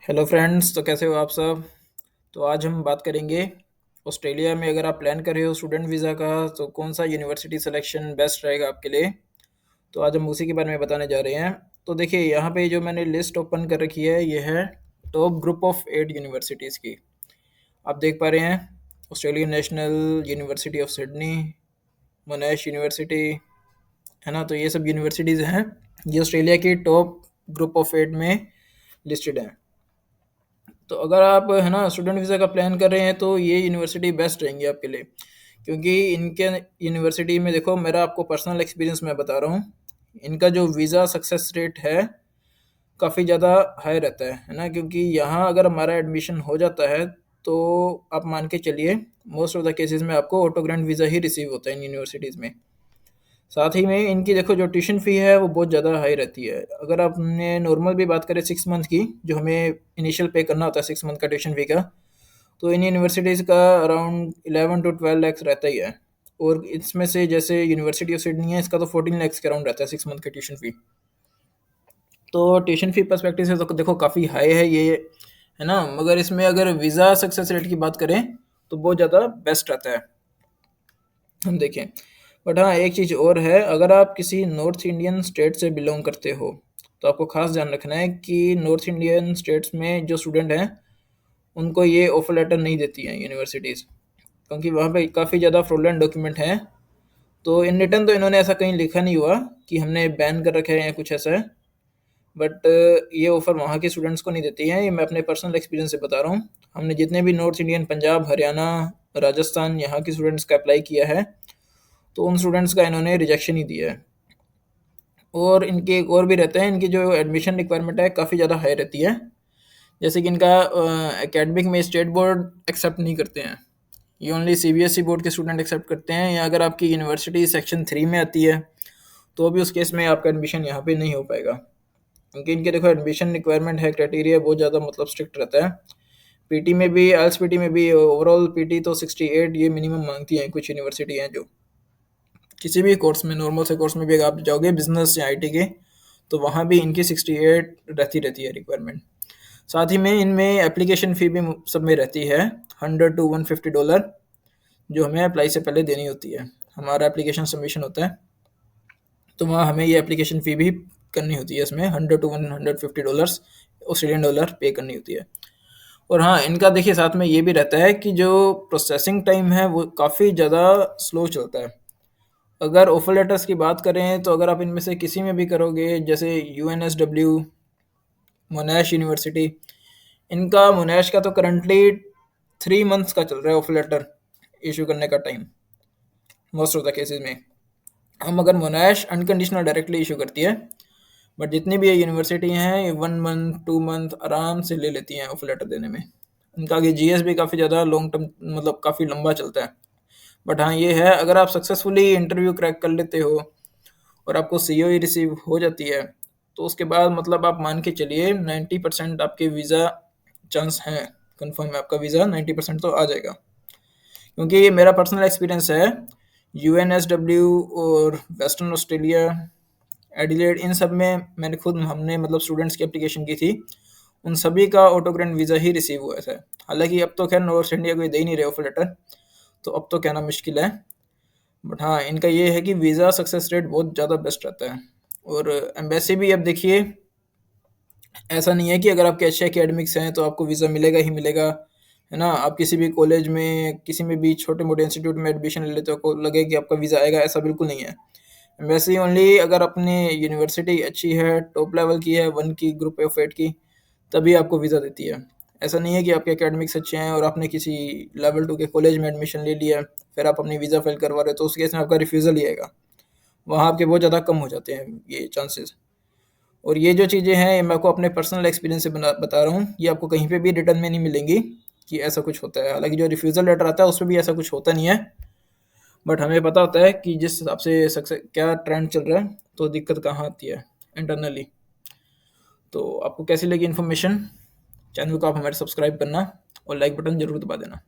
Hello friends, तो कैसे हो आप सब। तो आज हम बात करेंगे ऑस्ट्रेलिया में अगर आप प्लान कर रहे हो स्टूडेंट वीज़ा का, तो कौन सा यूनिवर्सिटी सिलेक्शन बेस्ट रहेगा आपके लिए। तो आज हम उसी के बारे में बताने जा रहे हैं। तो देखिए, यहाँ पे जो मैंने लिस्ट ओपन कर रखी है ये है टॉप ग्रुप ऑफ 8 यूनिवर्सिटीज़ की। आप देख पा रहे हैं Australian national university of Sydney, मोनाश university, है ना। तो ये सब यूनिवर्सिटीज़ हैं, ये ऑस्ट्रेलिया की टॉप ग्रुप ऑफ 8 में लिस्टेड हैं। तो अगर आप है ना स्टूडेंट वीज़ा का प्लान कर रहे हैं तो ये यूनिवर्सिटी बेस्ट रहेंगी आपके लिए, क्योंकि इनके यूनिवर्सिटी में देखो, मेरा आपको पर्सनल एक्सपीरियंस मैं बता रहा हूँ, इनका जो वीज़ा सक्सेस रेट है काफ़ी ज़्यादा हाई रहता है ना। क्योंकि यहाँ अगर हमारा एडमिशन हो जाता है तो आप मान के चलिए मोस्ट ऑफ द केसेस में आपको ऑटो ग्रांट वीज़ा ही रिसीव होता है इन यूनिवर्सिटीज़ में। साथ ही में इनकी देखो जो ट्यूशन फ़ी है वो बहुत ज़्यादा हाई रहती है। अगर आपने नॉर्मल भी बात करें 6 मंथ की, जो हमें इनिशियल पे करना होता है 6 मंथ का ट्यूशन फ़ी का, तो इन यूनिवर्सिटीज़ का अराउंड 11 टू 12 लैक्स रहता ही है। और इसमें से जैसे यूनिवर्सिटी ऑफ सिडनी है, इसका तो 14 लैक्स के अराउंड रहता है 6 मंथ का ट्यूशन फ़ी। तो ट्यूशन फ़ी पर्सपेक्टिव से तो देखो काफ़ी हाई है ये, है ना। मगर इसमें अगर वीज़ा सक्सेस रेट की बात करें तो बहुत ज़्यादा बेस्ट रहता है, हम देखें। बट हाँ, एक चीज़ और है, अगर आप किसी नॉर्थ इंडियन स्टेट से बिलोंग करते हो तो आपको ख़ास ध्यान रखना है कि नॉर्थ इंडियन स्टेट्स में जो स्टूडेंट हैं उनको ये ऑफर लेटर नहीं देती हैं यूनिवर्सिटीज़, क्योंकि वहाँ पे काफ़ी ज़्यादा फ्रॉडलेंट डॉक्यूमेंट हैं। तो इन रिटर्न तो इन्होंने ऐसा कहीं लिखा नहीं हुआ कि हमने बैन कर रखा है या कुछ ऐसा है। बट ये ऑफ़र वहाँ के स्टूडेंट्स को नहीं देती हैं, ये मैं अपने पर्सनल एक्सपीरियंस से बता रहा हूँ। हमने जितने भी नॉर्थ इंडियन, पंजाब, हरियाणा, राजस्थान, यहाँ के स्टूडेंट्स का अप्लाई किया है, तो उन स्टूडेंट्स का इन्होंने रिजेक्शन ही दिया है। और इनके एक और भी रहते हैं, इनकी जो एडमिशन रिक्वायरमेंट है काफ़ी ज़्यादा हाई रहती है। जैसे कि इनका एकेडमिक में स्टेट बोर्ड एक्सेप्ट नहीं करते हैं, ये ओनली सीबीएसई बोर्ड के स्टूडेंट एक्सेप्ट करते हैं। या अगर आपकी यूनिवर्सिटी सेक्शन 3 में आती है तो भी उस केस में आपका एडमिशन यहाँ पे नहीं हो पाएगा, क्योंकि इनके देखो एडमिशन रिक्वायरमेंट है, क्राइटेरिया बहुत ज़्यादा मतलब स्ट्रिक्ट रहता है। पीटी में भी, एल्स पीटी में भी, ओवरऑल पीटी तो 68 ये मिनिमम मांगती हैं कुछ यूनिवर्सिटी हैं। जो किसी भी कोर्स में, नॉर्मल से कोर्स में भी अगर आप जाओगे बिजनेस या आईटी के, तो वहाँ भी इनकी 68 रहती है रिक्वायरमेंट। साथ ही में इनमें एप्लीकेशन फ़ी भी सब में रहती है, $100 to $150, जो हमें अप्लाई से पहले देनी होती है। हमारा एप्लीकेशन सबमिशन होता है तो वहाँ हमें ये एप्लीकेशन फ़ी भी करनी होती है, इसमें $100 to $150 ऑस्ट्रेलियन डॉलर पे करनी होती है। और हाँ, इनका देखिए साथ में ये भी रहता है कि जो प्रोसेसिंग टाइम है वो काफ़ी ज़्यादा स्लो चलता है। अगर ऑफर लेटर्स की बात करें तो अगर आप इनमें से किसी में भी करोगे, जैसे यूएनएसडब्ल्यू, मोनाश यूनिवर्सिटी, इनका मोनाश का तो करंटली 3 मंथ्स का चल रहा है ऑफर लेटर इशू करने का time most of the cases में। हम अगर मोनाश अनकंडीशनल डायरेक्टली इशू करती है, बट जितनी भी ये यूनिवर्सिटी हैं ये 1 मंथ 2 मंथ आराम से ले लेती हैं ऑफर लेटर देने में। इनका आगे जीएस भी काफ़ी ज़्यादा लॉन्ग टर्म, मतलब काफ़ी लंबा चलता है। बट हाँ, ये है, अगर आप सक्सेसफुली इंटरव्यू क्रैक कर लेते हो और आपको सीओई रिसीव हो जाती है, तो उसके बाद मतलब आप मान के चलिए 90% आपके वीज़ा चांस हैं, कंफर्म है आपका वीज़ा 90% तो आ जाएगा। क्योंकि ये मेरा पर्सनल एक्सपीरियंस है, यूएनएसडब्ल्यू और वेस्टर्न ऑस्ट्रेलिया, एडिलेड, इन सब में मैंने खुद, हमने मतलब स्टूडेंट्स की एप्लीकेशन की थी, उन सभी का ऑटो ग्रैंड वीज़ा ही रिसीव हुआ था। हालांकि अब तो खैर नॉर्थ इंडिया को दे ही नहीं रहे ऑफर लेटर, तो अब तो कहना मुश्किल है। बट हाँ, इनका ये है कि वीज़ा सक्सेस रेट बहुत ज़्यादा बेस्ट रहता है। और एम्बेसी भी, अब देखिए, ऐसा नहीं है कि अगर आपके अच्छे एकेडमिक्स हैं तो आपको वीज़ा मिलेगा ही मिलेगा, है ना। आप किसी भी कॉलेज में, किसी में भी छोटे मोटे इंस्टीट्यूट में एडमिशन ले लेते हो, को लगे कि आपका वीज़ा आएगा, ऐसा बिल्कुल नहीं है। एम्बेसी ओनली अगर अपनी यूनिवर्सिटी अच्छी है, टॉप लेवल की है, 1 की, ग्रुप ऑफ 8 की, तभी आपको वीज़ा देती है। ऐसा नहीं है कि आपके एकेडमिक्स अच्छे हैं और आपने किसी लेवल 2 के कॉलेज में एडमिशन ले लिया, फिर आप अपनी वीज़ा फाइल करवा रहे हो, तो उस केस में आपका रिफ्यूज़ल ही आएगा। वहाँ आपके बहुत ज़्यादा कम हो जाते हैं ये चांसेस। और ये जो चीज़ें हैं, ये मैं आपको अपने पर्सनल एक्सपीरियंस से बता रहा हूँ, ये आपको कहीं पे भी रिटर्न में नहीं मिलेंगी कि ऐसा कुछ होता है। हालांकि जो रिफ्यूज़ल लेटर आता है उसमें भी ऐसा कुछ होता नहीं है, बट हमें पता होता है कि जिस हिसाब से सक्सेस क्या ट्रेंड चल रहा है, तो दिक्कत कहाँ आती है इंटरनली। तो आपको कैसी लगी इन्फॉर्मेशन, चैनल को आप हमारे सब्सक्राइब करना और लाइक बटन ज़रूर दबा देना।